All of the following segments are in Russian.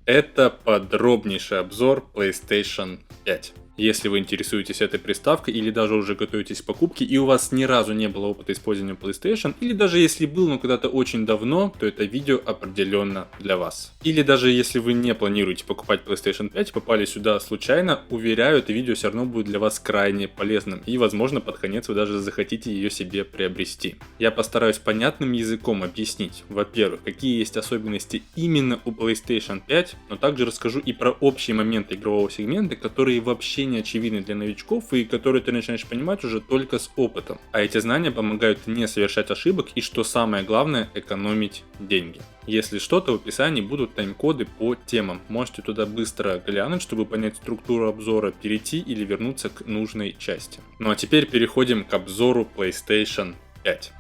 Это подробнейший обзор PlayStation 5. Если вы интересуетесь этой приставкой или даже уже готовитесь к покупке и у вас ни разу не было опыта использования PlayStation, или даже если был, но когда-то очень давно, то это видео определенно для вас. Или даже если вы не планируете покупать PlayStation 5 и попали сюда случайно, уверяю, это видео все равно будет для вас крайне полезным и, возможно, под конец вы даже захотите ее себе приобрести. Я постараюсь понятным языком объяснить, во-первых, какие есть особенности именно у PlayStation 5, но также расскажу и про общие моменты игрового сегмента, которые вообще не очевидны для новичков и которые ты начинаешь понимать уже только с опытом. А эти знания помогают не совершать ошибок и, что самое главное, экономить деньги. Если что-то, в описании будут тайм-коды по темам. Можете туда быстро глянуть, чтобы понять структуру обзора, перейти или вернуться к нужной части. Ну а теперь переходим к обзору PlayStation 5.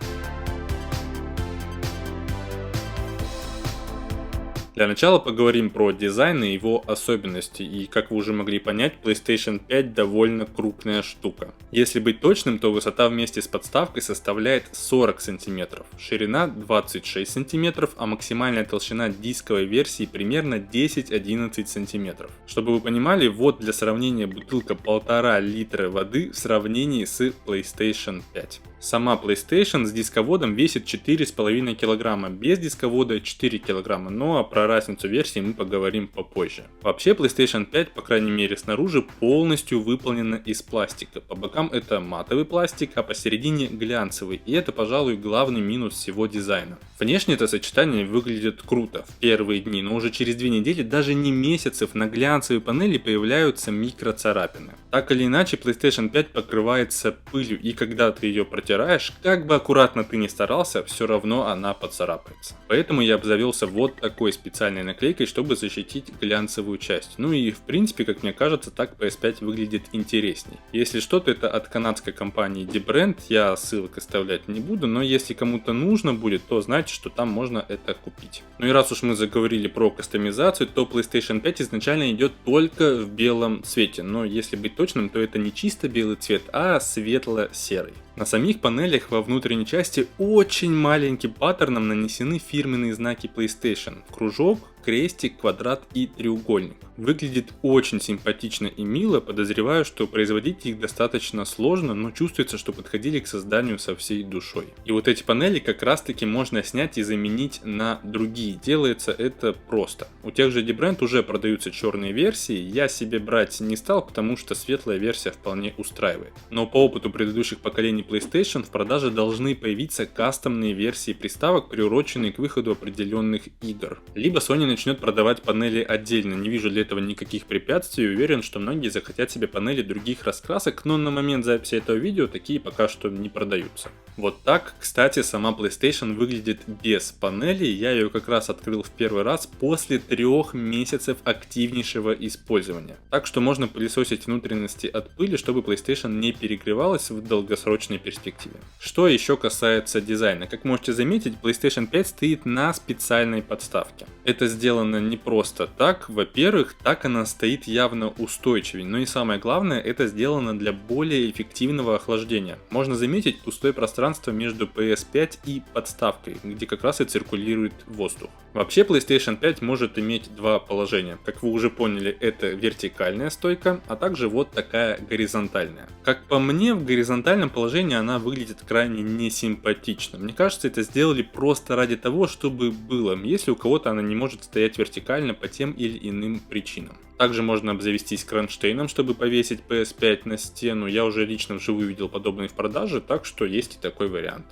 Для начала поговорим про дизайн и его особенности, и как вы уже могли понять, PlayStation 5 довольно крупная штука. Если быть точным, то высота вместе с подставкой составляет 40 см, ширина 26 см, а максимальная толщина дисковой версии примерно 10-11 см. Чтобы вы понимали, вот для сравнения бутылка 1,5 литра воды в сравнении с PlayStation 5. Сама PlayStation с дисководом весит 4,5 кг, без дисковода 4 кг, ну а про разницу версий мы поговорим попозже. Вообще PlayStation 5, по крайней мере снаружи, полностью выполнена из пластика. По бокам это матовый пластик, а посередине глянцевый, и это, пожалуй, главный минус всего дизайна. Внешне это сочетание выглядит круто в первые дни, но уже через 2 недели, даже не месяцев, на глянцевой панели появляются микроцарапины. Так или иначе, PlayStation 5 покрывается пылью, и когда ты ее протираешь, как бы аккуратно ты ни старался, все равно она поцарапается. Поэтому я обзавелся вот такой специальной наклейкой, чтобы защитить глянцевую часть. Ну и в принципе, как мне кажется, так PS5 выглядит интересней. Если что-то, это от канадской компании dbrand, я ссылок оставлять не буду, но если кому-то нужно будет, то знайте, что там можно это купить. Ну и раз уж мы заговорили про кастомизацию, то PlayStation 5 изначально идет только в белом цвете, но если быть точным, то это не чисто белый цвет, а светло-серый. На самих панелях во внутренней части очень маленьким паттерном нанесены фирменные знаки PlayStation: кружок, крестик, квадрат и треугольник. Выглядит очень симпатично и мило, подозреваю, что производить их достаточно сложно, но чувствуется, что подходили к созданию со всей душой. И вот эти панели как раз таки можно снять и заменить на другие, делается это просто. У тех же dbrand уже продаются черные версии, я себе брать не стал, потому что светлая версия вполне устраивает. Но по опыту предыдущих поколений PlayStation в продаже должны появиться кастомные версии приставок, приуроченные к выходу определенных игр. Либо Sony начнет продавать панели отдельно, не вижу для этого никаких препятствий, уверен, что многие захотят себе панели других раскрасок, но на момент записи этого видео такие пока что не продаются. Вот так, кстати, сама PlayStation выглядит без панели, я ее как раз открыл в первый раз после 3 месяцев активнейшего использования. Так что можно пылесосить внутренности от пыли, чтобы PlayStation не перегревалась в долгосрочной перспективе. Что еще касается дизайна, как можете заметить, PlayStation 5 стоит на специальной подставке. Это сделано не просто так, во-первых, так она стоит явно устойчивее, но и самое главное, это сделано для более эффективного охлаждения. Можно заметить пустое пространство между PS5 и подставкой, где как раз и циркулирует воздух. Вообще PlayStation 5 может иметь два положения. Как вы уже поняли, это вертикальная стойка, а также вот такая горизонтальная. Как по мне, в горизонтальном положении она выглядит крайне несимпатично. Мне кажется, это сделали просто ради того, чтобы было, если у кого-то она не может стоять вертикально по тем или иным причинам. Также можно обзавестись кронштейном, чтобы повесить PS5 на стену. Я уже лично вживую видел подобные в продаже, так что есть и такой вариант.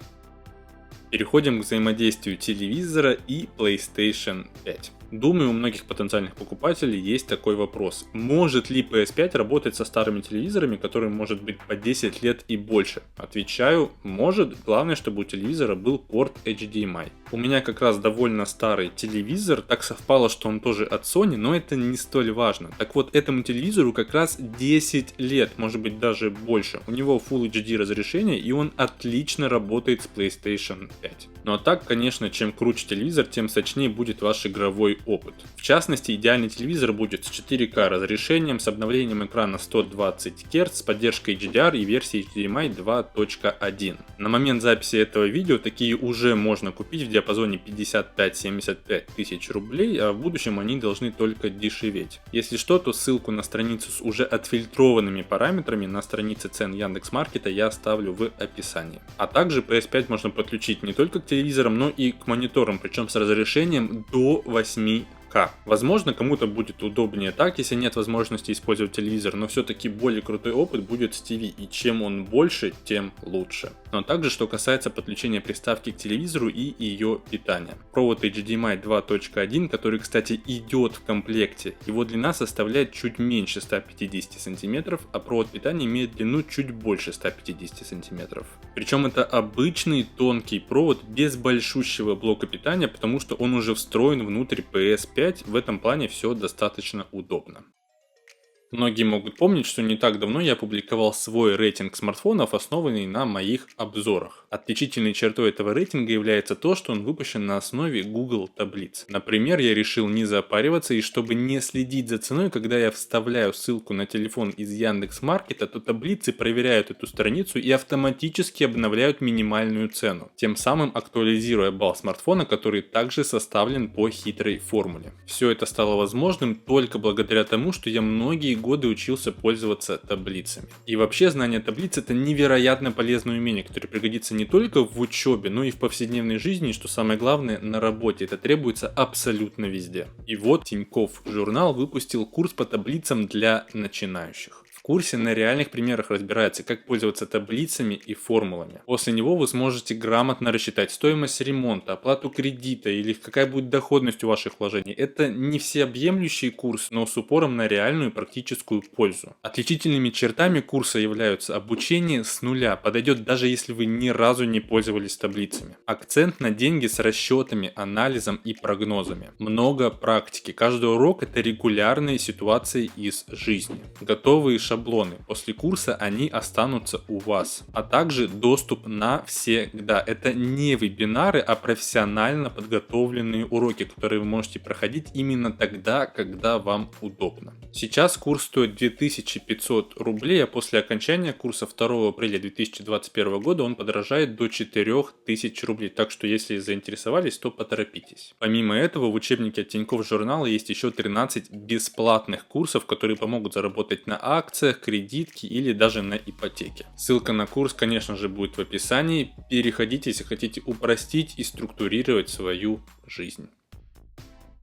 Переходим к взаимодействию телевизора и PlayStation 5. Думаю, у многих потенциальных покупателей есть такой вопрос. Может ли PS5 работать со старыми телевизорами, которым может быть по 10 лет и больше? Отвечаю, может. Главное, чтобы у телевизора был порт HDMI. У меня как раз довольно старый телевизор, так совпало, что он тоже от Sony, но это не столь важно. Так вот, этому телевизору как раз 10 лет, может быть даже больше. У него Full HD разрешение, и он отлично работает с PlayStation 5. Ну а так, конечно, чем круче телевизор, тем сочнее будет ваш игровой опыт. В частности, идеальный телевизор будет с 4К разрешением, с обновлением экрана 120 Гц, с поддержкой HDR и версией HDMI 2.1. На момент записи этого видео такие уже можно купить в диапазоне 55-75 тысяч рублей, а в будущем они должны только дешеветь. Если что, то ссылку на страницу с уже отфильтрованными параметрами на странице цен Яндекс.Маркета я оставлю в описании. А также PS5 можно подключить не только к телевизорам, но и к мониторам, причем с разрешением до 8К. Возможно, кому-то будет удобнее так, если нет возможности использовать телевизор, но все-таки более крутой опыт будет с ТВ, и чем он больше, тем лучше. Но также, что касается подключения приставки к телевизору и ее питания. Провод HDMI 2.1, который, кстати, идет в комплекте, его длина составляет чуть меньше 150 см, а провод питания имеет длину чуть больше 150 см. Причем это обычный тонкий провод без большущего блока питания, потому что он уже встроен внутрь PS5. В этом плане все достаточно удобно. Многие могут помнить, что не так давно я опубликовал свой рейтинг смартфонов, основанный на моих обзорах. Отличительной чертой этого рейтинга является то, что он выпущен на основе Google таблиц. Например, я решил не запариваться, и чтобы не следить за ценой, когда я вставляю ссылку на телефон из Яндекс.Маркета, то таблицы проверяют эту страницу и автоматически обновляют минимальную цену, тем самым актуализируя балл смартфона, который также составлен по хитрой формуле. Все это стало возможным только благодаря тому, что я многие годы учился пользоваться таблицами. И вообще знание таблиц — это невероятно полезное умение, которое пригодится не только в учебе, но и в повседневной жизни, и что самое главное, на работе. Это требуется абсолютно везде. И вот Тинькофф Журнал выпустил курс по таблицам для начинающих. В курсе на реальных примерах разбирается, как пользоваться таблицами и формулами. После него вы сможете грамотно рассчитать стоимость ремонта, оплату кредита или какая будет доходность у ваших вложений. Это не всеобъемлющий курс, но с упором на реальную практическую пользу. Отличительными чертами курса являются обучение с нуля, подойдет даже если вы ни разу не пользовались таблицами. Акцент на деньги с расчетами, анализом и прогнозами. Много практики. Каждый урок — это регулярные ситуации из жизни. Готовые шаблоны. После курса они останутся у вас. А также доступ навсегда. Это не вебинары, а профессионально подготовленные уроки, которые вы можете проходить именно тогда, когда вам удобно. Сейчас курс стоит 2500 рублей, а после окончания курса 2 апреля 2021 года он подорожает до 4000 рублей. Так что если заинтересовались, то поторопитесь. Помимо этого, в учебнике от Тинькофф Журнала есть еще 13 бесплатных курсов, которые помогут заработать на акциях, кредитки или даже на ипотеке. Ссылка на курс, конечно же, будет в описании. Переходите, если хотите упростить и структурировать свою жизнь.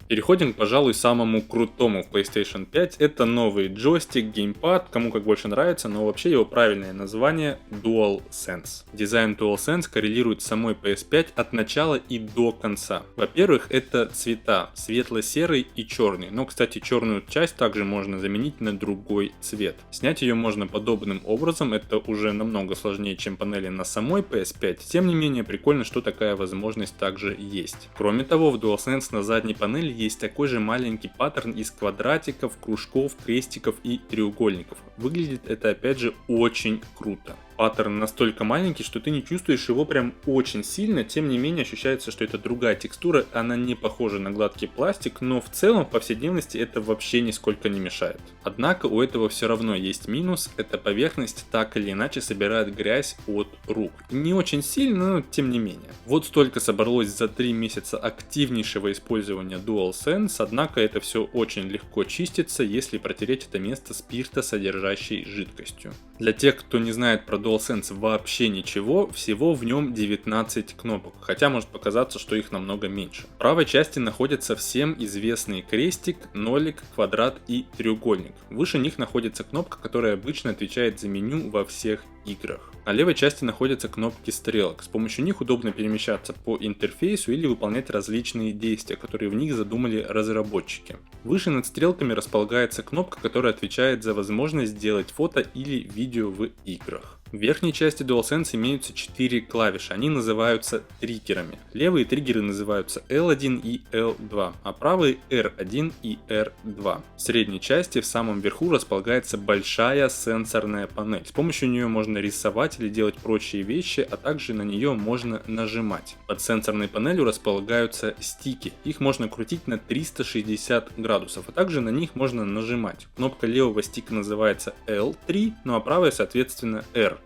Переходим, пожалуй, к самому крутому в PlayStation 5. Это новый джойстик, геймпад, кому как больше нравится, но вообще его правильное название DualSense. Дизайн DualSense коррелирует с самой PS5 от начала и до конца. Во-первых, это цвета, светло-серый и черный, но, кстати, черную часть также можно заменить на другой цвет. Снять ее можно подобным образом, это уже намного сложнее, чем панели на самой PS5, тем не менее прикольно, что такая возможность также есть. Кроме того, в DualSense на задней панели есть такой же маленький паттерн из квадратиков, кружков, крестиков и треугольников. Выглядит это опять же очень круто. Паттерн настолько маленький, что ты не чувствуешь его прям очень сильно, тем не менее ощущается, что это другая текстура, она не похожа на гладкий пластик, но в целом в повседневности это вообще нисколько не мешает. Однако у этого все равно есть минус, эта поверхность так или иначе собирает грязь от рук. Не очень сильно, но тем не менее. Вот столько собралось за 3 месяца активнейшего использования DualSense, однако это все очень легко чистится, если протереть это место спиртосодержащей жидкостью. Для тех, кто не знает про DualSense вообще ничего, всего в нем 19 кнопок, хотя может показаться, что их намного меньше. В правой части находятся всем известные крестик, нолик, квадрат и треугольник. Выше них находится кнопка, которая обычно отвечает за меню во всех играх. На левой части находятся кнопки стрелок. С помощью них удобно перемещаться по интерфейсу или выполнять различные действия, которые в них задумали разработчики. Выше над стрелками располагается кнопка, которая отвечает за возможность сделать фото или видео в играх. В верхней части DualSense имеются 4 клавиши, они называются триггерами. Левые триггеры называются L1 и L2, а правые R1 и R2. В средней части в самом верху располагается большая сенсорная панель. С помощью нее можно рисовать или делать прочие вещи, а также на нее можно нажимать. Под сенсорной панелью располагаются стики, их можно крутить на 360 градусов, а также на них можно нажимать. Кнопка левого стика называется L3, ну а правая соответственно R3.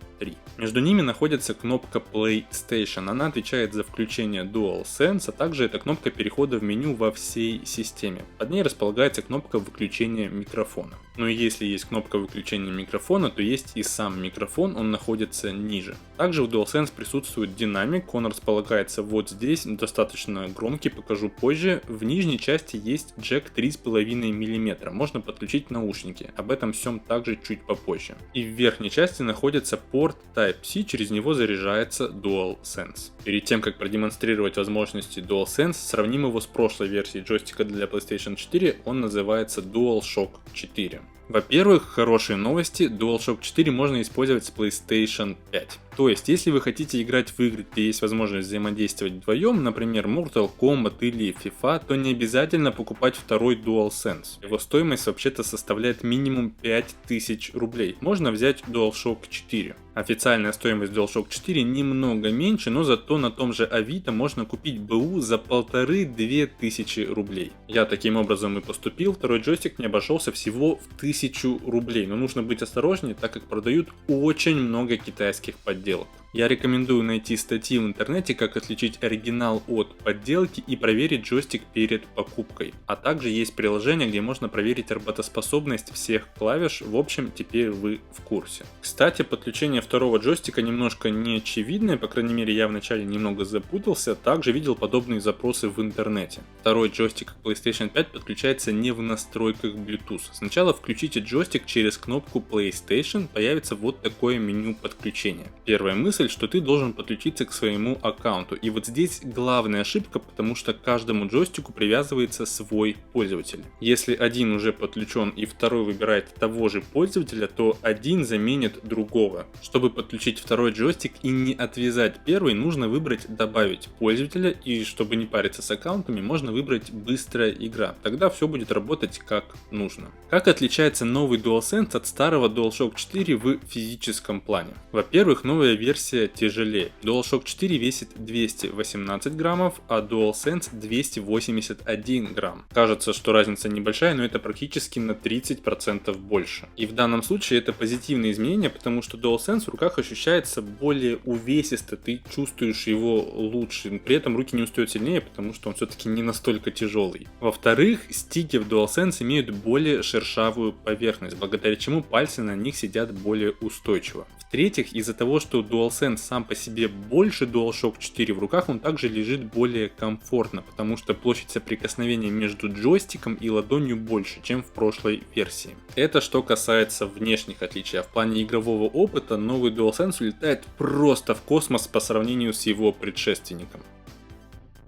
Между ними находится кнопка PlayStation, она отвечает за включение DualSense, а также это кнопка перехода в меню во всей системе. Под ней располагается кнопка выключения микрофона. Но если есть кнопка выключения микрофона, то есть и сам микрофон, он находится ниже. Также в DualSense присутствует динамик, он располагается вот здесь, достаточно громкий, покажу позже. В нижней части есть джек 3,5 мм, можно подключить наушники, об этом всем также чуть попозже. И в верхней части находится порт Type-C, через него заряжается DualSense. Перед тем как продемонстрировать возможности DualSense, сравним его с прошлой версией джойстика для PlayStation 4, он называется DualShock 4. Во-первых, хорошие новости, DualShock 4 можно использовать с PlayStation 5. То есть, если вы хотите играть в игры, где есть возможность взаимодействовать вдвоем, например, Mortal Kombat или FIFA, то не обязательно покупать второй DualSense. Его стоимость вообще-то составляет минимум 5000 рублей. Можно взять DualShock 4. Официальная стоимость DualShock 4 немного меньше, но зато на том же Авито можно купить БУ за 1500-2000 рублей. Я таким образом и поступил, второй джойстик мне обошелся всего в 1000 рублей, но нужно быть осторожнее, так как продают очень много китайских подделок. Я рекомендую найти статьи в интернете, как отличить оригинал от подделки и проверить джойстик перед покупкой. А также есть приложение, где можно проверить работоспособность всех клавиш, в общем, теперь вы в курсе. Кстати, подключение второго джойстика немножко неочевидное, по крайней мере я вначале немного запутался, также видел подобные запросы в интернете. Второй джойстик к PlayStation 5 подключается не в настройках Bluetooth. Сначала включите джойстик через кнопку PlayStation, появится вот такое меню подключения. Первая мысль, что ты должен подключиться к своему аккаунту. И вот здесь главная ошибка, потому что к каждому джойстику привязывается свой пользователь. Если один уже подключен и второй выбирает того же пользователя, то один заменит другого. Чтобы подключить второй джойстик и не отвязать первый, нужно выбрать «Добавить пользователя», и чтобы не париться с аккаунтами, можно выбрать «Быстрая игра». Тогда все будет работать как нужно. Как отличается новый DualSense от старого DualShock 4 в физическом плане? Во-первых, новая версия тяжелее. DualShock 4 весит 218 граммов, а DualSense 281 грамм. Кажется, что разница небольшая, но это практически на 30% больше. И в данном случае это позитивное изменение, потому что DualSense в руках ощущается более увесисто, ты чувствуешь его лучше. При этом руки не устают сильнее, потому что он все-таки не настолько тяжелый. Во-вторых, стики в DualSense имеют более шершавую поверхность, благодаря чему пальцы на них сидят более устойчиво. В-третьих, из-за того, что DualSense сам по себе больше DualShock 4 в руках, он также лежит более комфортно, потому что площадь соприкосновения между джойстиком и ладонью больше, чем в прошлой версии. Это что касается внешних отличий, а в плане игрового опыта новый DualSense улетает просто в космос по сравнению с его предшественником.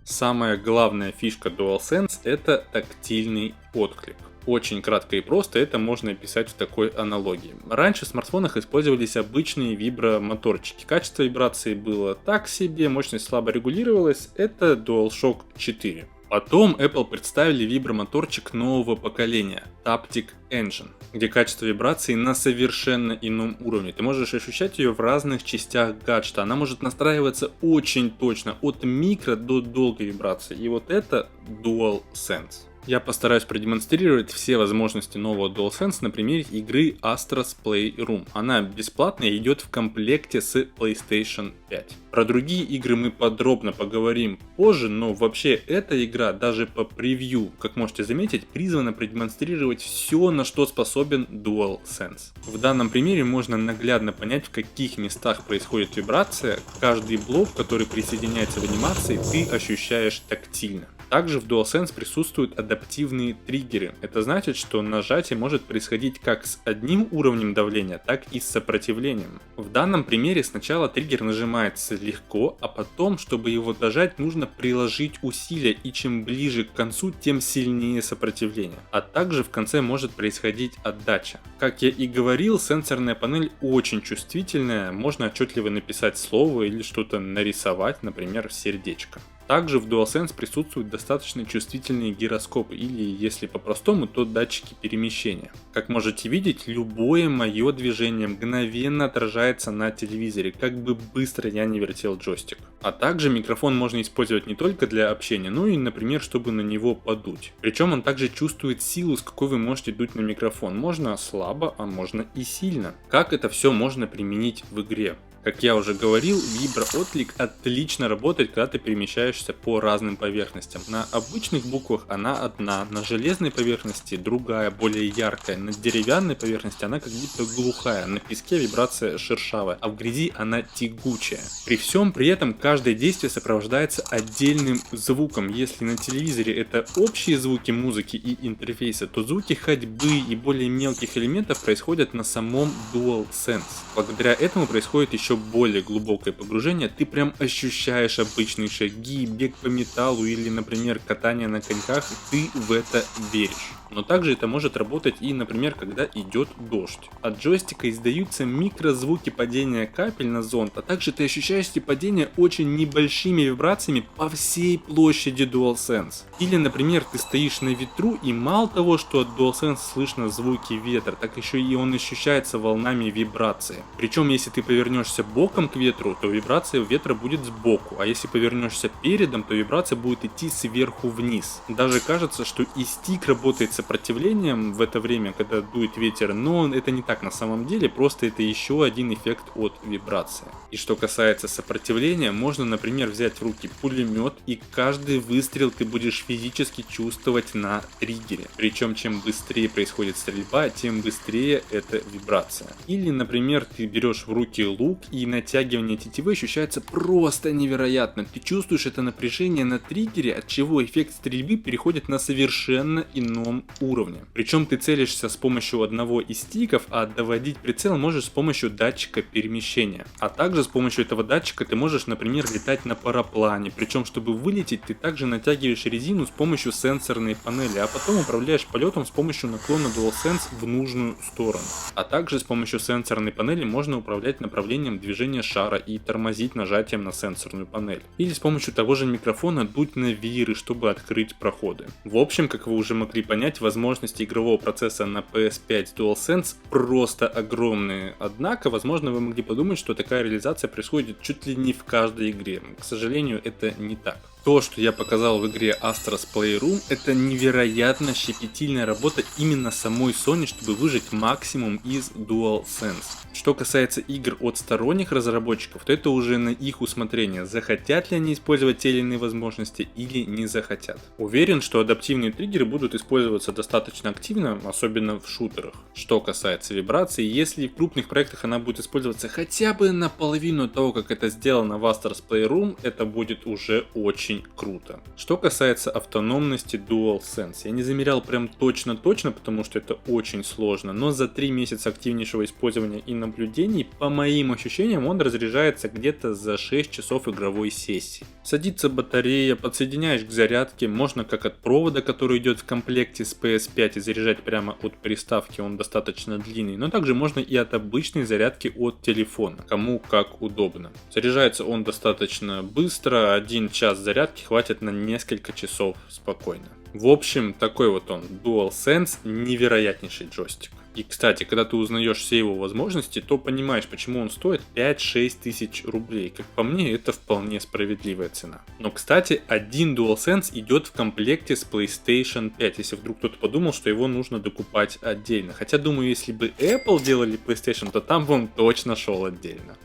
Самая главная фишка DualSense — это тактильный отклик. Очень кратко и просто это можно описать в такой аналогии. Раньше в смартфонах использовались обычные вибромоторчики. Качество вибрации было так себе, мощность слабо регулировалась. Это DualShock 4. Потом Apple представили вибромоторчик нового поколения Taptic Engine, где качество вибрации на совершенно ином уровне. Ты можешь ощущать ее в разных частях гаджета. Она может настраиваться очень точно, от микро до долгой вибрации. И вот это DualSense. Я постараюсь продемонстрировать все возможности нового DualSense на примере игры Astro's Playroom. Она бесплатная и идет в комплекте с PlayStation 5. Про другие игры мы подробно поговорим позже, но вообще эта игра даже по превью, как можете заметить, призвана продемонстрировать все, на что способен DualSense. В данном примере можно наглядно понять, в каких местах происходит вибрация. Каждый блок, который присоединяется в анимации, ты ощущаешь тактильно. Также в DualSense присутствуют адаптивные триггеры. Это значит, что нажатие может происходить как с одним уровнем давления, так и с сопротивлением. В данном примере сначала триггер нажимается легко, а потом, чтобы его дожать, нужно приложить усилия, и чем ближе к концу, тем сильнее сопротивление. А также в конце может происходить отдача. Как я и говорил, сенсорная панель очень чувствительная, можно отчетливо написать слово или что-то нарисовать, например, сердечко. Также в DualSense присутствуют достаточно чувствительные гироскопы, или если по-простому, то датчики перемещения. Как можете видеть, любое мое движение мгновенно отражается на телевизоре, как бы быстро я не вертел джойстик. А также микрофон можно использовать не только для общения, но и, например, чтобы на него подуть. Причем он также чувствует силу, с какой вы можете дуть на микрофон. Можно слабо, а можно и сильно. Как это все можно применить в игре? Как я уже говорил, виброотклик отлично работает, когда ты перемещаешься по разным поверхностям. На обычных буквах она одна, на железной поверхности другая, более яркая, на деревянной поверхности она как будто глухая, на песке вибрация шершавая, а в грязи она тягучая. При всем при этом каждое действие сопровождается отдельным звуком. Если на телевизоре это общие звуки музыки и интерфейса, то звуки ходьбы и более мелких элементов происходят на самом DualSense. Благодаря этому происходит еще более глубокое погружение, ты прям ощущаешь обычные шаги, бег по металлу или, например, катание на коньках, ты в это веришь. Но также это может работать и, например, когда идет дождь. От джойстика издаются микрозвуки падения капель на зонт, а также ты ощущаешь эти падения очень небольшими вибрациями по всей площади DualSense. Или, например, ты стоишь на ветру, и мало того, что от DualSense слышно звуки ветра, так еще и он ощущается волнами вибрации. Причем, если ты повернешься боком к ветру, то вибрация ветра будет сбоку, а если повернешься передом, то вибрация будет идти сверху вниз. Даже кажется, что и стик работает с сопротивлением в это время, когда дует ветер, но это не так на самом деле, просто это еще один эффект от вибрации. И что касается сопротивления, можно, например, взять в руки пулемет, и каждый выстрел ты будешь физически чувствовать на триггере. Причем чем быстрее происходит стрельба, тем быстрее эта вибрация. Или, например, ты берешь в руки лук, и натягивание тетивы ощущается просто невероятно. Ты чувствуешь это напряжение на триггере, от чего эффект стрельбы переходит на совершенно ином уровне. Причем ты целишься с помощью одного из стиков, а доводить прицел можешь с помощью датчика перемещения. А также с помощью этого датчика ты можешь, например, летать на параплане. Причем, чтобы вылететь, ты также натягиваешь резину с помощью сенсорной панели, а потом управляешь полетом с помощью наклона DualSense в нужную сторону. А также с помощью сенсорной панели можно управлять направлением движения шара и тормозить нажатием на сенсорную панель. Или с помощью того же микрофона дуть на вееры, чтобы открыть проходы. В общем, как вы уже могли понять, возможности игрового процесса на PS5 DualSense просто огромные. Однако, возможно, вы могли подумать, что такая реализация происходит чуть ли не в каждой игре. К сожалению, это не так. То, что я показал в игре Astro's Playroom, это невероятно щепетильная работа именно самой Sony, чтобы выжать максимум из DualSense. Что касается игр от сторонних разработчиков, то это уже на их усмотрение, захотят ли они использовать те или иные возможности или не захотят. Уверен, что адаптивные триггеры будут использоваться достаточно активно, особенно в шутерах. Что касается вибрации, если в крупных проектах она будет использоваться хотя бы наполовину того, как это сделано в Astro's Playroom, это будет уже очень круто. Что касается автономности DualSense, я не замерял прям точно, потому что это очень сложно, но за 3 месяца активнейшего использования и наблюдений, по моим ощущениям, он разряжается где-то за 6 часов игровой сессии. Садится батарея, подсоединяешь к зарядке, можно как от провода, который идет в комплекте с PS5, и заряжать прямо от приставки, он достаточно длинный, но также можно и от обычной зарядки от телефона, кому как удобно. Заряжается он достаточно быстро, 1 час зарядки хватит на несколько часов спокойно. В общем, такой вот он, DualSense, невероятнейший джойстик. И, кстати, когда ты узнаешь все его возможности, то понимаешь, почему он стоит 5-6 тысяч рублей. Как по мне, это вполне справедливая цена. Но, кстати, один DualSense идет в комплекте с PlayStation 5, если вдруг кто-то подумал, что его нужно докупать отдельно. Хотя, думаю, если бы Apple делали PlayStation, то там бы он точно шел отдельно.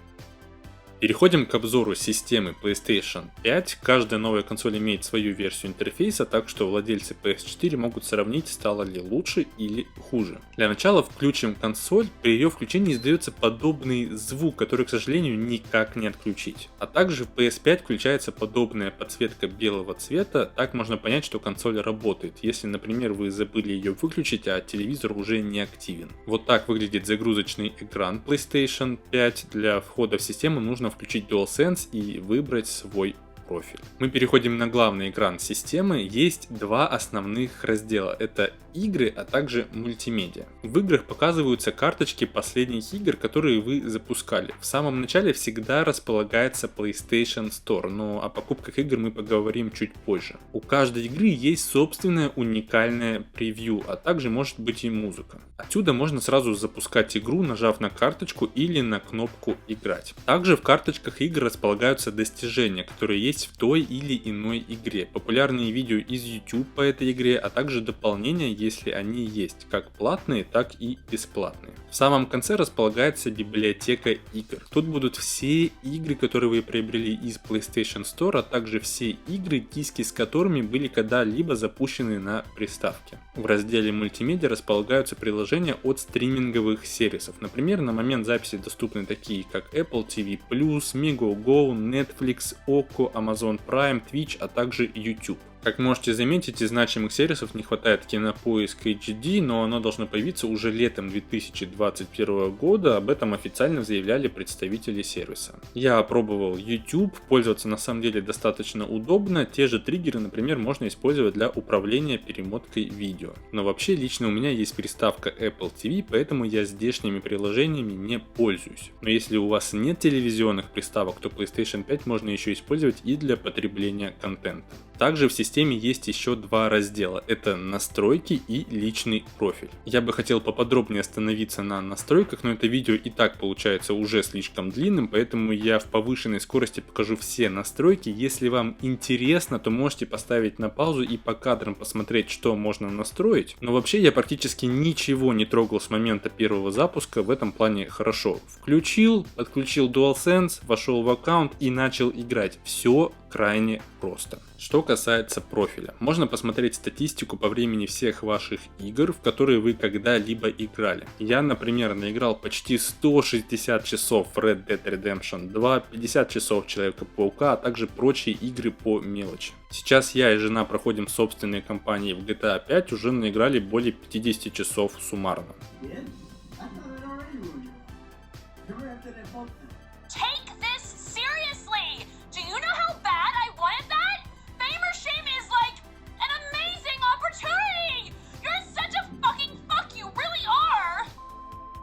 Переходим к обзору системы PlayStation 5. Каждая новая консоль имеет свою версию интерфейса, так что владельцы PS4 могут сравнить, стало ли лучше или хуже. Для начала включим консоль. При ее включении издается подобный звук, который, к сожалению, никак не отключить. А также в PS5 включается подобная подсветка белого цвета. Так можно понять, что консоль работает, если, например, вы забыли ее выключить, а телевизор уже не активен. Вот так выглядит загрузочный экран PlayStation 5. Для входа в систему нужно включить DualSense и выбрать свой профиль. Мы переходим на главный экран системы. Есть два основных раздела. Это игры, а также мультимедиа. В играх показываются карточки последних игр, которые вы запускали. В самом начале всегда располагается PlayStation Store, но о покупках игр мы поговорим чуть позже. У каждой игры есть собственное уникальное превью, а также может быть и музыка. Отсюда можно сразу запускать игру, нажав на карточку или на кнопку «Играть». Также в карточках игр располагаются достижения, которые есть в той или иной игре, популярные видео из YouTube по этой игре, а также дополнения, если они есть, как платные, так и бесплатные. В самом конце располагается библиотека игр. Тут будут все игры, которые вы приобрели из PlayStation Store, а также все игры, диски с которыми были когда-либо запущены на приставке. В разделе мультимедиа располагаются приложения от стриминговых сервисов. Например, на момент записи доступны такие, как Apple TV+, Megogo, Netflix, Okko, Amazon Prime, Twitch, а также YouTube. Как можете заметить, из значимых сервисов не хватает Кинопоиск HD, но оно должно появиться уже летом 2021 года, об этом официально заявляли представители сервиса. Я опробовал YouTube, пользоваться на самом деле достаточно удобно, те же триггеры, например, можно использовать для управления перемоткой видео. Но вообще лично у меня есть приставка Apple TV, поэтому я здешними приложениями не пользуюсь. Но если у вас нет телевизионных приставок, то PlayStation 5 можно еще использовать и для потребления контента. Также в системе есть еще два раздела, это настройки и личный профиль. Я бы хотел поподробнее остановиться на настройках, но это видео и так получается уже слишком длинным, поэтому я в повышенной скорости покажу все настройки. Если вам интересно, то можете поставить на паузу и по кадрам посмотреть, что можно настроить. Но вообще я практически ничего не трогал с момента первого запуска, в этом плане хорошо. Включил, подключил DualSense, вошел в аккаунт и начал играть. Все крайне просто. Что касается профиля, можно посмотреть статистику по времени всех ваших игр, в которые вы когда-либо играли. Я, например, наиграл почти 160 часов в Red Dead Redemption 2, 50 часов Человека-паука, а также прочие игры по мелочи. Сейчас я и жена проходим собственные кампании в GTA 5, уже наиграли более 50 часов суммарно.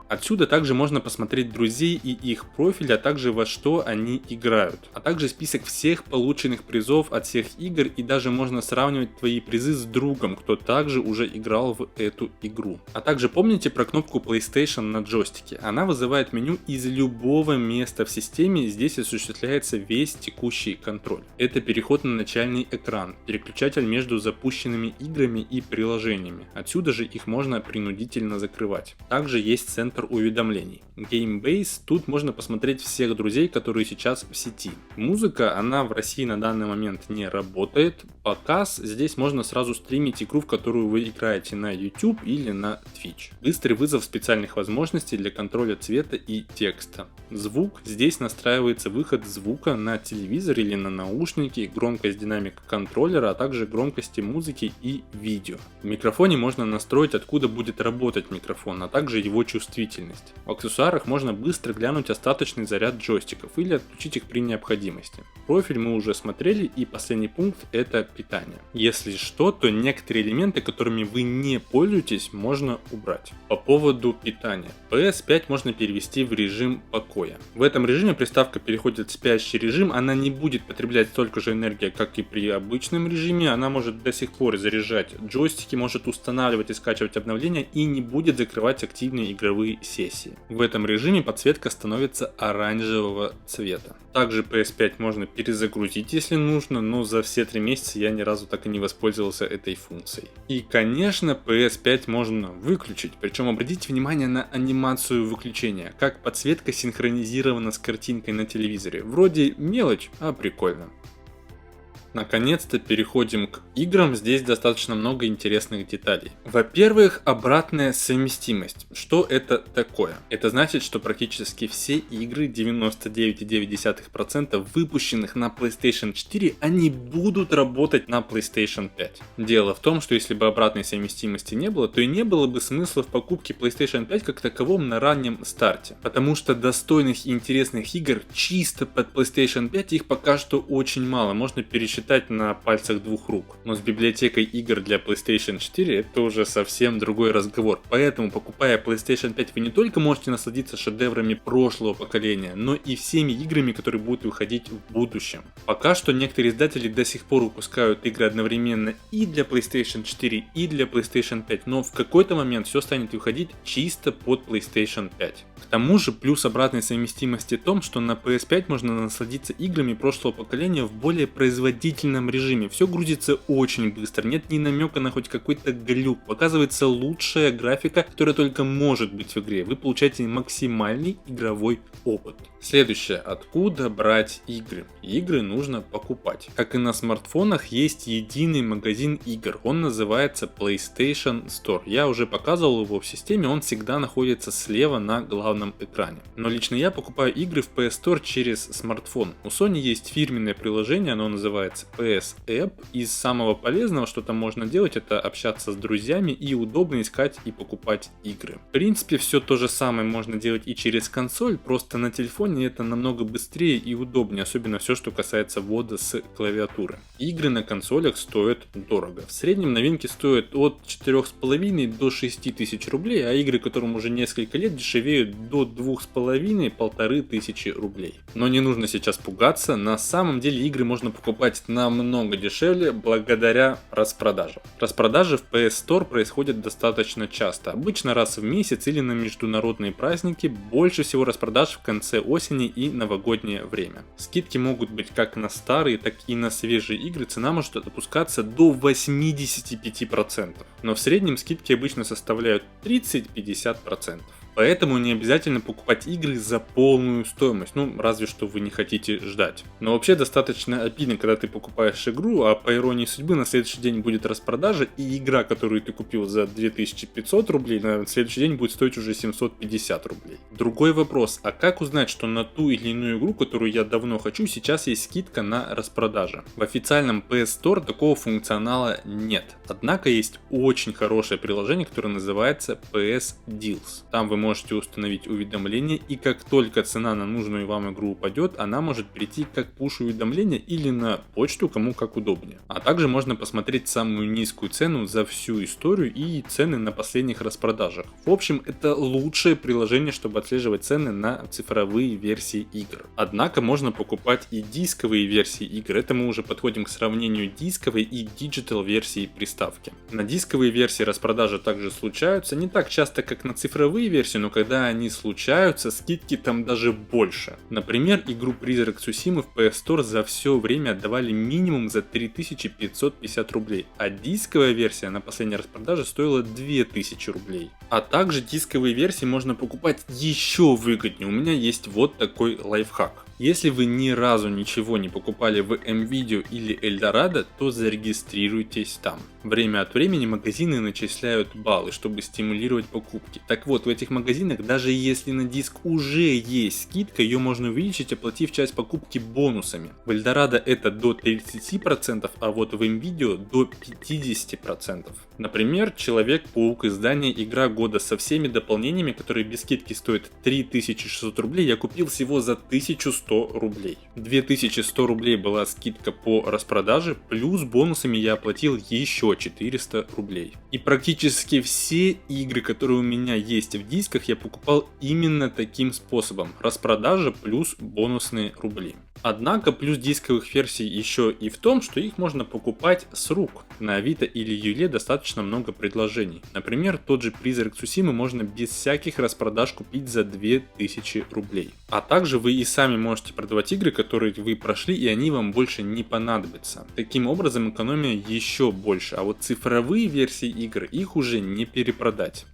Отсюда также можно посмотреть друзей и их профиль, а также во что они играют. А также список всех полученных призов от всех игр, и даже можно сравнивать твои призы с другом, кто также уже играл в эту игру. А также помните про кнопку PlayStation на джойстике. Она вызывает меню из любого места в системе, здесь осуществляется весь текущий контроль. Это переход на начальный экран, переключатель между запущенными играми и приложениями. Отсюда же их можно принудительно закрывать. Также есть центр уведомлений. GameBase, тут можно посмотреть всех друзей, которые сейчас в сети. Музыка, она в России на данный момент не работает. Показ, здесь можно сразу стримить игру, в которую вы играете на YouTube или на Twitch. Быстрый вызов специальных возможностей для контроля цвета и текста. Звук, здесь настраивается выход звука на телевизор или на наушники, громкость динамика контроллера, а также громкости музыки и видео. В микрофоне можно настроить, откуда будет работать микрофон, а также его чувствительность. В аксессуарах можно быстро глянуть остаточный заряд джойстиков или отключить их при необходимости. Профиль мы уже смотрели, и последний пункт — это питание. Если что, то некоторые элементы, которыми вы не пользуетесь, можно убрать. По поводу питания. PS5 можно перевести в режим покоя. В этом режиме приставка переходит в спящий режим, она не будет потреблять столько же энергии, как и при обычном режиме, она может до сих пор заряжать джойстики, может устанавливать и скачивать обновления и не будет закрывать активные игровые 3 сессии. В этом режиме подсветка становится оранжевого цвета. Также PS5 можно перезагрузить, если нужно, но за все 3 месяца я ни разу так и не воспользовался этой функцией. И конечно, PS5 можно выключить, причем обратите внимание на анимацию выключения, как подсветка синхронизирована с картинкой на телевизоре. Вроде мелочь, а прикольно. Наконец-то переходим к играм, здесь достаточно много интересных деталей. Во-первых, обратная совместимость. Что это такое? Это значит, что практически все игры, 99,9%, выпущенных на PlayStation 4, они будут работать на PlayStation 5. Дело в том, что если бы обратной совместимости не было, то и не было бы смысла в покупке PlayStation 5 как таковом на раннем старте. Потому что достойных и интересных игр чисто под PlayStation 5 их пока что очень мало, можно пересчитать на пальцах 2 рук. Но с библиотекой игр для PlayStation 4 это уже совсем другой разговор. Поэтому, покупая PlayStation 5, вы не только можете насладиться шедеврами прошлого поколения, но и всеми играми, которые будут выходить в будущем. Пока что некоторые издатели до сих пор выпускают игры одновременно и для PlayStation 4, и для PlayStation 5, но в какой-то момент все станет выходить чисто под PlayStation 5. К тому же, плюс обратной совместимости в том, что на PS5 можно насладиться играми прошлого поколения в более производительном режиме. Все грузится очень быстро, нет ни намека на хоть какой-то глюк. Показывается лучшая графика, которая только может быть в игре. Вы получаете максимальный игровой опыт. Следующее. Откуда брать игры? Игры нужно покупать. Как и на смартфонах, есть единый магазин игр. Он называется PlayStation Store. Я уже показывал его в системе, он всегда находится слева на главном экране. Но лично я покупаю игры в PS Store через смартфон. У Sony есть фирменное приложение, оно называется PS App. Из самого полезного, что там можно делать, это общаться с друзьями и удобно искать и покупать игры. В принципе, все то же самое можно делать и через консоль, просто на телефоне это намного быстрее и удобнее, особенно все, что касается ввода с клавиатуры. Игры на консолях стоят дорого. В среднем новинки стоят от 4,5 до 6 тысяч рублей, а игры, которым уже несколько лет, дешевеют до 2,5-1500 рублей. Но не нужно сейчас пугаться, на самом деле игры можно покупать намного дешевле благодаря распродажам. Распродажи в PS Store происходят достаточно часто, обычно раз в месяц или на международные праздники, больше всего распродаж в конце осени и новогоднее время. Скидки могут быть как на старые, так и на свежие игры, цена может опускаться до 85%, но в среднем скидки обычно составляют 30-50%. Поэтому не обязательно покупать игры за полную стоимость, разве что вы не хотите ждать. Но вообще достаточно обидно, когда ты покупаешь игру, а по иронии судьбы на следующий день будет распродажа, и игра, которую ты купил за 2500 рублей, на следующий день будет стоить уже 750 рублей. Другой вопрос, а как узнать, что на ту или иную игру, которую я давно хочу, сейчас есть скидка на распродаже? В официальном PS Store такого функционала нет, однако есть очень хорошее приложение, которое называется PS Deals. Там вы можете установить уведомления, и как только цена на нужную вам игру упадет, она может перейти как пуш-уведомление или на почту, кому как удобнее. А также можно посмотреть самую низкую цену за всю историю и цены на последних распродажах. В общем, это лучшее приложение, чтобы отслеживать цены на цифровые версии игр. Однако можно покупать и дисковые версии игр, это мы уже подходим к сравнению дисковой и диджитал версии приставки. На дисковые версии распродажи также случаются, не так часто, как на цифровые версии, но когда они случаются, скидки там даже больше. Например, игру Призрак Цусимы в PS Store за все время отдавали минимум за 3550 рублей, а дисковая версия на последней распродаже стоила 2000 рублей. А также дисковые версии можно покупать еще выгоднее, у меня есть вот такой лайфхак. Если вы ни разу ничего не покупали в MVideo или Эльдорадо, то зарегистрируйтесь там. Время от времени магазины начисляют баллы, чтобы стимулировать покупки. Так вот, в этих магазинах, даже если на диск уже есть скидка, ее можно увеличить, оплатив часть покупки бонусами. В Эльдорадо это до 30%, а вот в MVideo до 50%. Например, Человек-паук издание Игра года со всеми дополнениями, которые без скидки стоят 3600 рублей, я купил всего за 1100 рублей. 2100 рублей была скидка по распродаже, плюс бонусами я оплатил еще 400 рублей. И практически все игры, которые у меня есть в дисках, я покупал именно таким способом. Распродажа плюс бонусные рубли. Однако плюс дисковых версий еще и в том, что их можно покупать с рук. На Авито или Юле достаточно много предложений. Например, тот же Призрак Цусимы можно без всяких распродаж купить за 2000 рублей. А также вы и сами можете продавать игры, которые вы прошли, и они вам больше не понадобятся. Таким образом, экономия еще больше, а вот цифровые версии игр их уже не перепродать.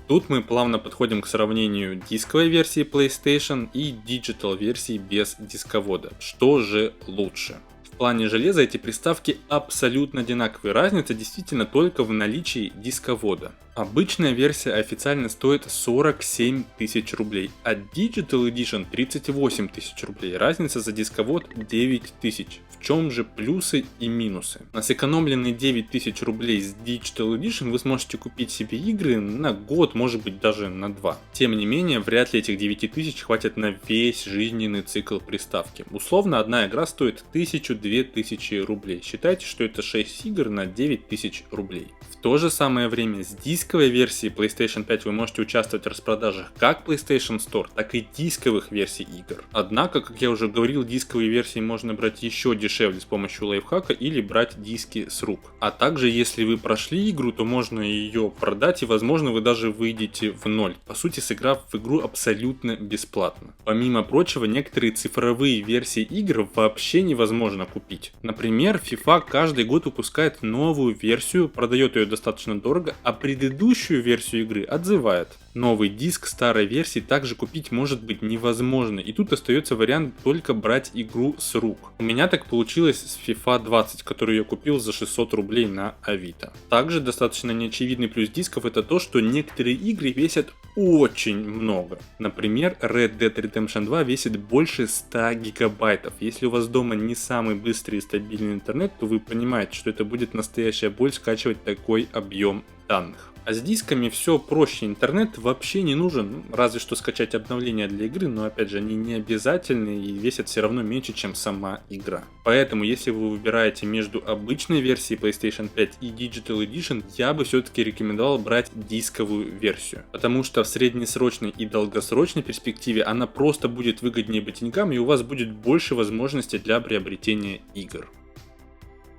Тут мы плавно подходим к сравнению дисковой версии PlayStation и Digital версии без дисковода. Что же лучше? В плане железа эти приставки абсолютно одинаковые, разница действительно только в наличии дисковода. Обычная версия официально стоит 47 тысяч рублей, а Digital Edition 38 тысяч рублей. Разница за дисковод 9 тысяч. В чем же плюсы и минусы? На сэкономленные 9 тысяч рублей с Digital Edition вы сможете купить себе игры на год, может быть даже на 2. Тем не менее, вряд ли этих 9 тысяч хватит на весь жизненный цикл приставки. Условно, одна игра стоит 1000-2000 рублей. Считайте, что это 6 игр на 9 тысяч рублей. В то же самое время с дисковой версии PlayStation 5 вы можете участвовать в распродажах как PlayStation Store, так и дисковых версий игр. Однако, как я уже говорил, дисковые версии можно брать еще дешевле с помощью лайфхака или брать диски с рук. А также, если вы прошли игру, то можно ее продать и возможно вы даже выйдете в ноль, по сути сыграв в игру абсолютно бесплатно. Помимо прочего, некоторые цифровые версии игр вообще невозможно купить. Например, FIFA каждый год выпускает новую версию, продает ее достаточно дорого, а предыдущую версию игры отзывает. Новый диск старой версии также купить может быть невозможно, и тут остается вариант только брать игру с рук. У меня так получилось с FIFA 20, которую я купил за 600 рублей на Авито. Также достаточно неочевидный плюс дисков это то, что некоторые игры весят очень много. Например, Red Dead Redemption 2 весит больше 100 гигабайтов. Если у вас дома не самый быстрый и стабильный интернет, то вы понимаете, что это будет настоящая боль скачивать такой объем данных. А с дисками все проще, интернет вообще не нужен, разве что скачать обновления для игры, но опять же они не обязательны и весят все равно меньше, чем сама игра. Поэтому если вы выбираете между обычной версией PlayStation 5 и Digital Edition, я бы все-таки рекомендовал брать дисковую версию, потому что в среднесрочной и долгосрочной перспективе она просто будет выгоднее по деньгам и у вас будет больше возможностей для приобретения игр.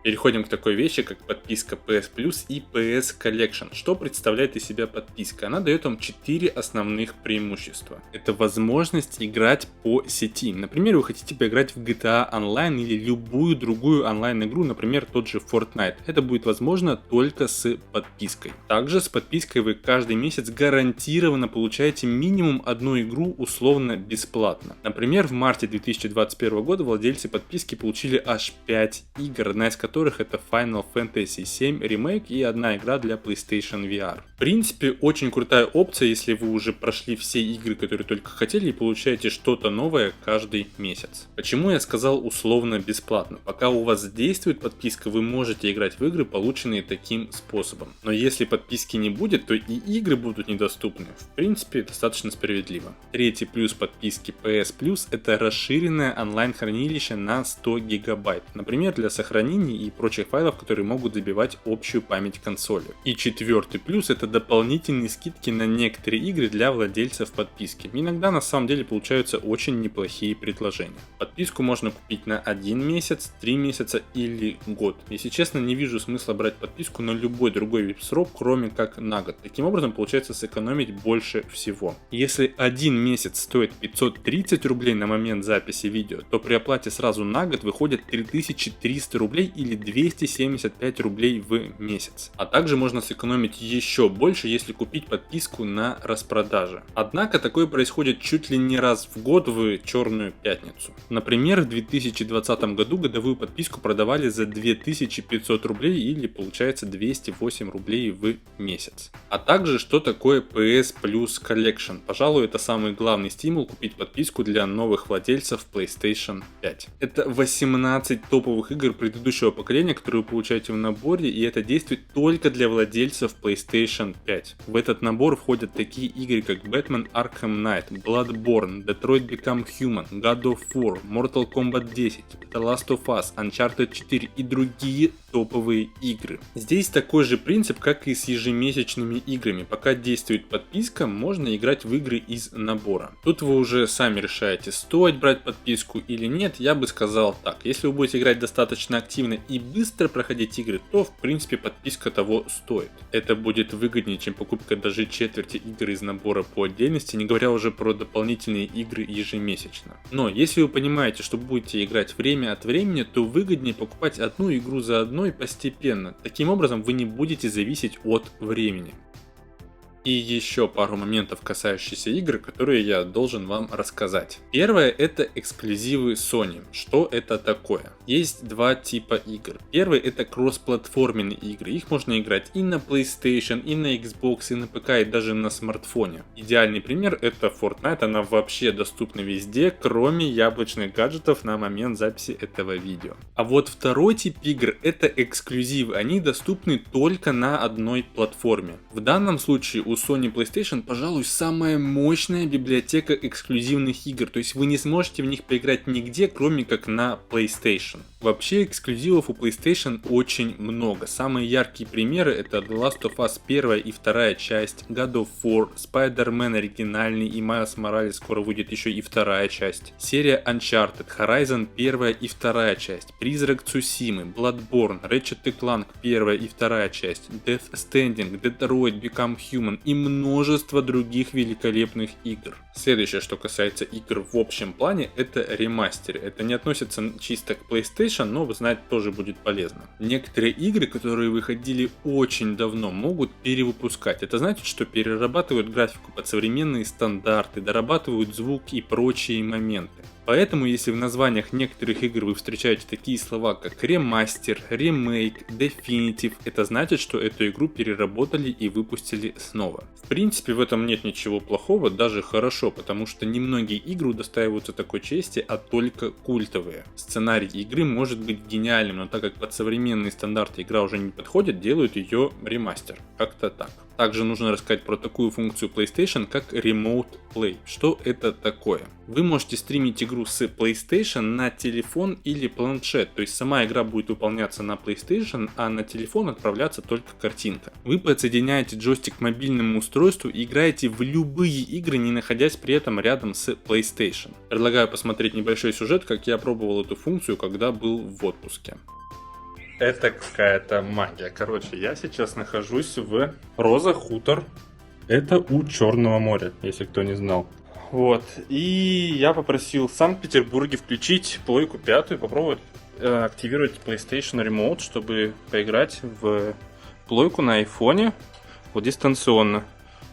Переходим к такой вещи, как подписка PS Plus и PS Collection. Что представляет из себя подписка? Она дает вам 4 основных преимущества. Это возможность играть по сети. Например, вы хотите поиграть в GTA Online или любую другую онлайн-игру, например, тот же Fortnite. Это будет возможно только с подпиской. Также с подпиской вы каждый месяц гарантированно получаете минимум одну игру условно бесплатно. Например, в марте 2021 года владельцы подписки получили аж 5 игр, одна из которых это Final Fantasy VII Remake и одна игра для PlayStation VR. В принципе, очень крутая опция, если вы уже прошли все игры, которые только хотели, и получаете что-то новое каждый месяц. Почему я сказал условно бесплатно? Пока у вас действует подписка, вы можете играть в игры, полученные таким способом. Но если подписки не будет, то и игры будут недоступны. В принципе, достаточно справедливо. Третий плюс подписки PS Plus это расширенное онлайн-хранилище на 100 гигабайт. Например, для сохранения и прочих файлов, которые могут забивать общую память консоли. И четвертый плюс это дополнительные скидки на некоторые игры для владельцев подписки. Иногда на самом деле получаются очень неплохие предложения. Подписку можно купить на 1 месяц, 3 месяца или год. Если честно, не вижу смысла брать подписку на любой другой срок, кроме как на год. Таким образом получается сэкономить больше всего. Если 1 месяц стоит 530 рублей на момент записи видео, то при оплате сразу на год выходит 3300 рублей или 275 рублей в месяц. А также можно сэкономить еще больше, если купить подписку на распродаже. Однако такое происходит чуть ли не раз в год в Черную пятницу. Например, в 2020 году годовую подписку продавали за 2500 рублей или получается 208 рублей в месяц. А также что такое PS Plus Collection? Пожалуй, это самый главный стимул купить подписку для новых владельцев PlayStation 5. Это 18 топовых игр предыдущего поколения, которое вы получаете в наборе, и это действует только для владельцев PlayStation 5. В этот набор входят такие игры, как Batman Arkham Knight, Bloodborne, Detroit Become Human, God of War, Mortal Kombat 10, The Last of Us, Uncharted 4 и другие топовые игры. Здесь такой же принцип, как и с ежемесячными играми. Пока действует подписка, можно играть в игры из набора. Тут вы уже сами решаете, стоит брать подписку или нет. Я бы сказал так: если вы будете играть достаточно активно и быстро проходить игры, то в принципе подписка того стоит. Это будет выгоднее, чем покупка даже четверти игр из набора по отдельности, не говоря уже про дополнительные игры ежемесячно. Но если вы понимаете, что будете играть время от времени, то выгоднее покупать одну игру за одной постепенно. Таким образом вы не будете зависеть от времени. И еще пару моментов, касающихся игр, которые я должен вам рассказать. Первое — это эксклюзивы Sony. Что это такое? Есть два типа игр. Первый — это кроссплатформенные игры. Их можно играть и на PlayStation, и на Xbox, и на ПК, и даже на смартфоне. Идеальный пример — это Fortnite. Она вообще доступна везде, кроме яблочных гаджетов на момент записи этого видео. А вот второй тип игр — это эксклюзивы. Они доступны только на одной платформе. В данном случае у Sony PlayStation, пожалуй, самая мощная библиотека эксклюзивных игр, то есть вы не сможете в них поиграть нигде, кроме как на PlayStation. Вообще эксклюзивов у PlayStation очень много. Самые яркие примеры — это The Last of Us 1 и 2 часть, God of War, Spider-Man оригинальный и Miles Morales скоро выйдет еще и 2 часть, серия Uncharted, Horizon 1 и 2 часть, Призрак Цусимы, Bloodborne, Ratchet & Clank 1 и 2 часть, Death Stranding, Detroit Become Human и множество других великолепных игр. Следующее, что касается игр в общем плане, это ремастеры. Это не относится чисто к PlayStation, но знать тоже будет полезно. Некоторые игры, которые выходили очень давно, могут перевыпускать. Это значит, что перерабатывают графику под современные стандарты, дорабатывают звук и прочие моменты. Поэтому, если в названиях некоторых игр вы встречаете такие слова, как ремастер, ремейк, definitive, это значит, что эту игру переработали и выпустили снова. В принципе, в этом нет ничего плохого, даже хорошо, потому что немногие игры удостаиваются такой чести, а только культовые. Сценарий игры может быть гениальным, но так как под современные стандарты игра уже не подходит, делают ее ремастер. Как-то так. Также нужно рассказать про такую функцию PlayStation, как Remote Play. Что это такое? Вы можете стримить игру с PlayStation на телефон или планшет, то есть сама игра будет выполняться на PlayStation, а на телефон отправляться только картинка. Вы подсоединяете джойстик к мобильному устройству и играете в любые игры, не находясь при этом рядом с PlayStation. Предлагаю посмотреть небольшой сюжет, как я пробовал эту функцию, когда был в отпуске. Это какая-то магия. Короче, я сейчас нахожусь в Роза Хутор. Это у Черного моря, если кто не знал. Вот. И я попросил в Санкт-Петербурге включить плойку 5, попробовать активировать PlayStation Remote, чтобы поиграть в плойку на айфоне вот дистанционно.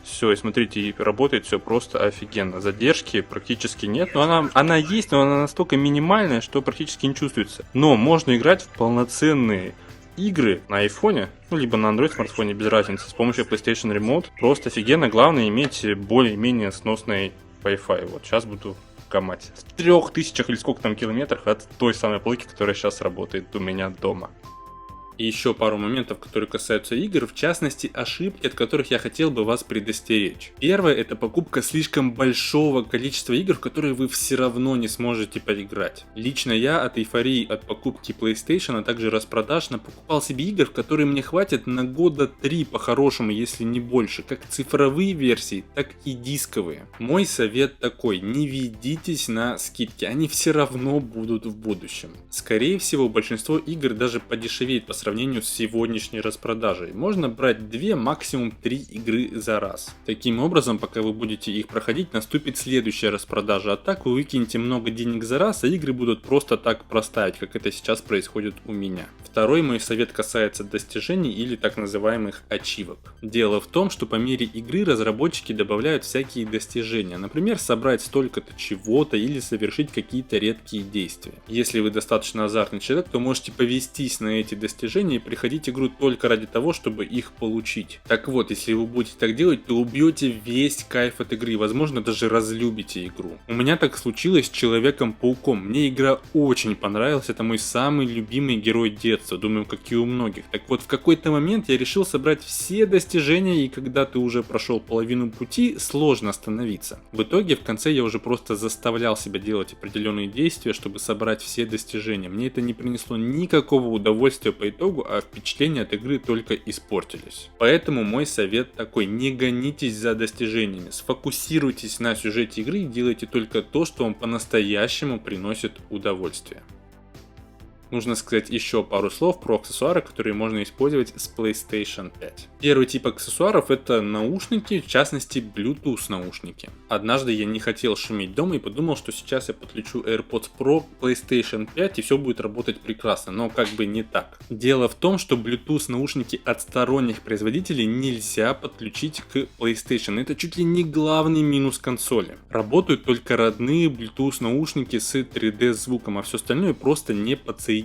Все, и смотрите, и работает все просто офигенно. Задержки практически нет. Но она есть, но она настолько минимальная, что практически не чувствуется. Но можно играть в полноценные игры на айфоне, ну, либо на Android смартфоне, без разницы, с помощью PlayStation Remote. Просто офигенно. Главное иметь более-менее сносный Wi-Fi. Вот сейчас буду гамать. В 3000 или сколько там километрах от той самой плойки, которая сейчас работает у меня дома. И еще пару моментов, которые касаются игр, в частности ошибки, от которых я хотел бы вас предостеречь. Первое — это покупка слишком большого количества игр, в которые вы все равно не сможете поиграть. Лично я от эйфории от покупки PlayStation, а также распродаж, покупал себе игр, в которые мне хватит на года 3 по-хорошему, если не больше, как цифровые версии, так и дисковые. Мой совет такой: не ведитесь на скидки, они все равно будут в будущем. Скорее всего, большинство игр даже подешевеет по сравнению с сегодняшней распродажей. Можно брать 2, максимум 3 игры за раз. Таким образом, пока вы будете их проходить, наступит следующая распродажа, а так вы выкинете много денег за раз, а игры будут просто так проставить, как это сейчас происходит у меня. Второй мой совет касается достижений или так называемых ачивок. Дело в том, что по мере игры разработчики добавляют всякие достижения, например, собрать столько-то чего-то или совершить какие-то редкие действия. Если вы достаточно азартный человек, то можете повестись на эти достижения достижения и приходить в игру только ради того, чтобы их получить. Так вот, если вы будете так делать, то убьете весь кайф от игры, возможно даже разлюбите игру. У меня так случилось с Человеком-пауком. Мне игра очень понравилась, это мой самый любимый герой детства, думаю, как и у многих. Так вот, в какой-то момент я решил собрать все достижения, и когда ты уже прошел половину пути, сложно остановиться. В итоге, в конце я уже просто заставлял себя делать определенные действия, чтобы собрать все достижения. Мне это не принесло никакого удовольствия по итогу, а впечатления от игры только испортились. Поэтому мой совет такой: не гонитесь за достижениями, сфокусируйтесь на сюжете игры и делайте только то, что вам по-настоящему приносит удовольствие. Нужно сказать еще пару слов про аксессуары, которые можно использовать с PlayStation 5. Первый тип аксессуаров — это наушники, в частности Bluetooth наушники. Однажды я не хотел шуметь дома и подумал, что сейчас я подключу AirPods Pro к PlayStation 5 и все будет работать прекрасно, но как бы не так. Дело в том, что Bluetooth наушники от сторонних производителей нельзя подключить к PlayStation. Это чуть ли не главный минус консоли. Работают только родные Bluetooth наушники с 3D звуком, а все остальное просто не подсоединяется.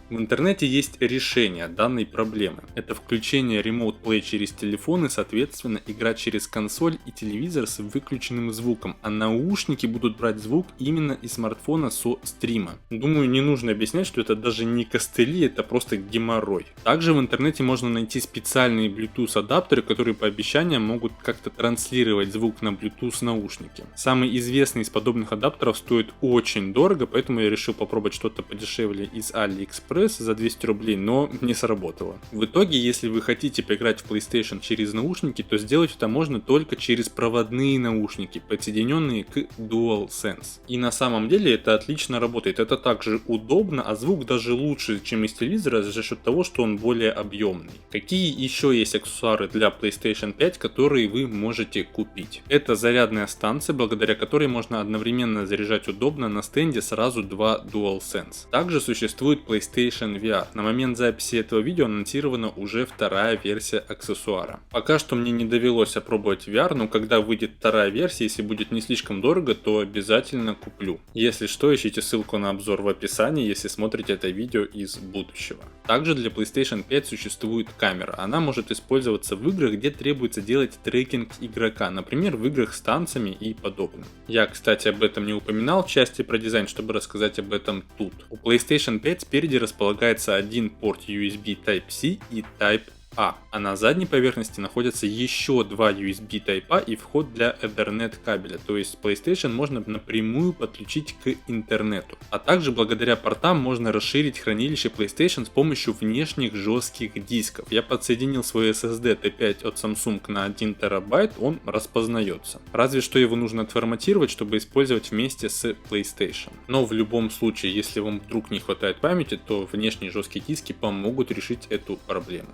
В интернете есть решение данной проблемы. Это включение Remote Play через телефон и, соответственно, игра через консоль и телевизор с выключенным звуком, а наушники будут брать звук именно из смартфона со стрима. Думаю, не нужно объяснять, что это даже не костыли, это просто геморрой. Также в интернете можно найти специальные Bluetooth адаптеры, которые по обещаниям могут как-то транслировать звук на Bluetooth наушники. Самый известный из подобных адаптеров стоит очень дорого, поэтому я решил попробовать что-то подешевле из AliExpress за 200 рублей, но не сработало. В итоге, если вы хотите поиграть в PlayStation через наушники, то сделать это можно только через проводные наушники, подсоединенные к DualSense. И на самом деле это отлично работает, это также удобно, а звук даже лучше, чем из телевизора, за счет того, что он более объемный. Какие еще есть аксессуары для PlayStation 5, которые вы можете купить? Это зарядная станция, благодаря которой можно одновременно заряжать удобно на стенде сразу два DualSense. Также существует PlayStation VR. На момент записи этого видео анонсирована уже вторая версия аксессуара. Пока что мне не довелось опробовать VR, но когда выйдет вторая версия, если будет не слишком дорого, то обязательно куплю. Если что, ищите ссылку на обзор в описании, если смотрите это видео из будущего. Также для PlayStation 5 существует камера. Она может использоваться в играх, где требуется делать трекинг игрока, например, в играх с танцами и подобным. Я, кстати, об этом не упоминал в части про дизайн, чтобы рассказать об этом тут. У PlayStation 5 спереди располагается один порт USB Type-C и Type-A, а на задней поверхности находятся еще два USB Type-A и вход для Ethernet кабеля, то есть PlayStation можно напрямую подключить к интернету. А также благодаря портам можно расширить хранилище PlayStation с помощью внешних жестких дисков. Я подсоединил свой SSD T5 от Samsung на 1 терабайт, он распознается. Разве что его нужно отформатировать, чтобы использовать вместе с PlayStation. Но в любом случае, если вам вдруг не хватает памяти, то внешние жесткие диски помогут решить эту проблему.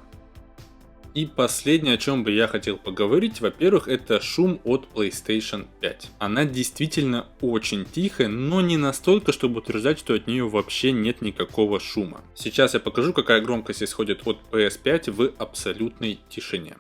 И последнее, о чем бы я хотел поговорить, во-первых, это шум от PlayStation 5. Она действительно очень тихая, но не настолько, чтобы утверждать, что от нее вообще нет никакого шума. Сейчас я покажу, какая громкость исходит от PS5 в абсолютной тишине.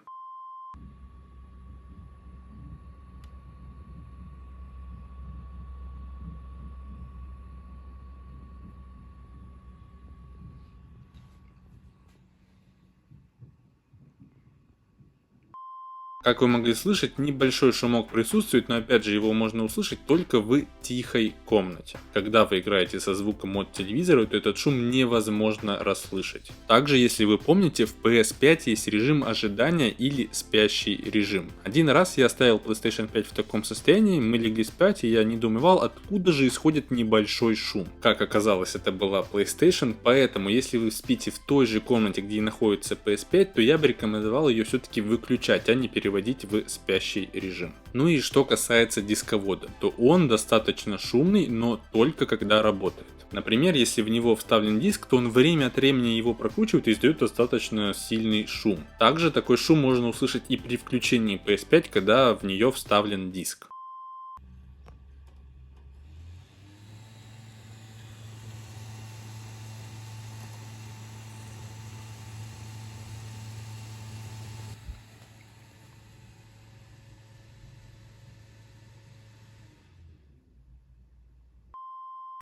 Как вы могли слышать, небольшой шумок присутствует, но опять же его можно услышать только в тихой комнате. Когда вы играете со звуком от телевизора, то этот шум невозможно расслышать. Также, если вы помните, в PS5 есть режим ожидания или спящий режим. Один раз я оставил PlayStation 5 в таком состоянии, мы легли спать, и я недоумевал, откуда же исходит небольшой шум. Как оказалось, это была PlayStation, поэтому если вы спите в той же комнате, где и находится PS5, то я бы рекомендовал ее все-таки выключать, а не переводить в спящий режим. Ну и что касается дисковода, то он достаточно шумный, но только когда работает. Например, если в него вставлен диск, то он время от времени его прокручивает и издает достаточно сильный шум. Также такой шум можно услышать и при включении PS5, когда в нее вставлен диск.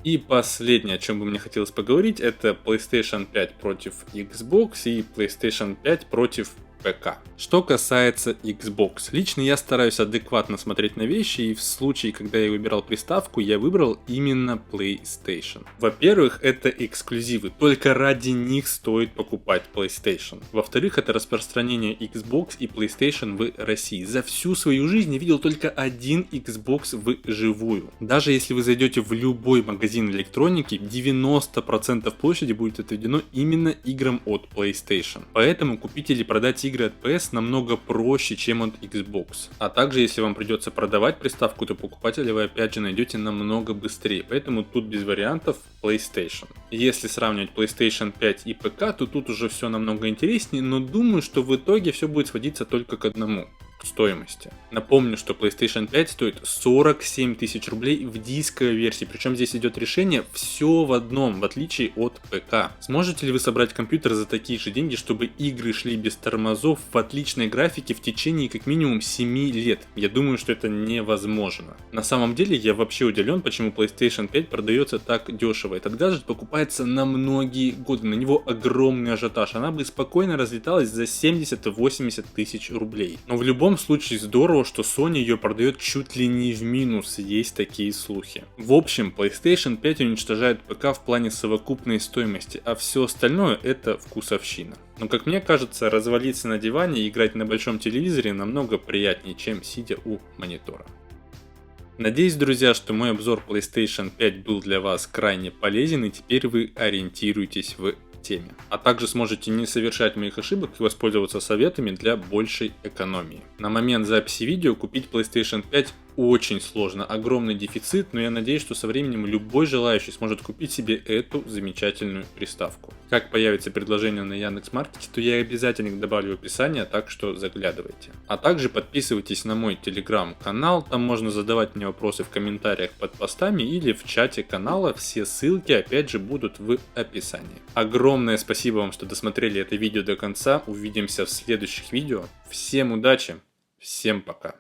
И последнее, о чем бы мне хотелось поговорить, это PlayStation 5 против Xbox и PlayStation 5 против ПК. Что касается Xbox, лично я стараюсь адекватно смотреть на вещи, и в случае, когда я выбирал приставку, я выбрал именно PlayStation. Во-первых, это эксклюзивы, только ради них стоит покупать PlayStation. Во-вторых, это распространение Xbox и PlayStation в России. За всю свою жизнь я видел только один Xbox вживую. Даже если вы зайдете в любой магазин электроники, 90% площади будет отведено именно играм от PlayStation. Поэтому купить или продать игры от PS намного проще, чем от Xbox. А также, если вам придется продавать приставку, то покупателя вы опять же найдете намного быстрее. Поэтому тут без вариантов PlayStation. Если сравнивать PlayStation 5 и ПК, то тут уже все намного интереснее, но думаю, что в итоге все будет сводиться только к одному. Стоимости. Напомню, что PlayStation 5 стоит 47 тысяч рублей в дисковой версии, причем здесь идет решение все в одном, в отличие от ПК. Сможете ли вы собрать компьютер за такие же деньги, чтобы игры шли без тормозов в отличной графике в течение как минимум 7 лет? Я думаю, что это невозможно. На самом деле я вообще удивлен, почему PlayStation 5 продается так дешево. Этот гаджет покупается на многие годы, на него огромный ажиотаж, она бы спокойно разлеталась за 70-80 тысяч рублей. Но в любом случае здорово, что Sony ее продает чуть ли не в минус, есть такие слухи. В общем, PlayStation 5 уничтожает ПК в плане совокупной стоимости, а все остальное это вкусовщина. Но как мне кажется, развалиться на диване и играть на большом телевизоре намного приятнее, чем сидя у монитора. Надеюсь, друзья, что мой обзор PlayStation 5 был для вас крайне полезен и теперь вы ориентируетесь в теме. А также сможете не совершать моих ошибок и воспользоваться советами для большей экономии. На момент записи видео купить PlayStation 5 очень сложно, огромный дефицит, но я надеюсь, что со временем любой желающий сможет купить себе эту замечательную приставку. Как появится предложение на Яндекс.Маркете, то я обязательно их добавлю в описание, так что заглядывайте. А также подписывайтесь на мой телеграм-канал, там можно задавать мне вопросы в комментариях под постами или в чате канала, все ссылки опять же будут в описании. Огромное спасибо вам, что досмотрели это видео до конца, увидимся в следующих видео, всем удачи, всем пока.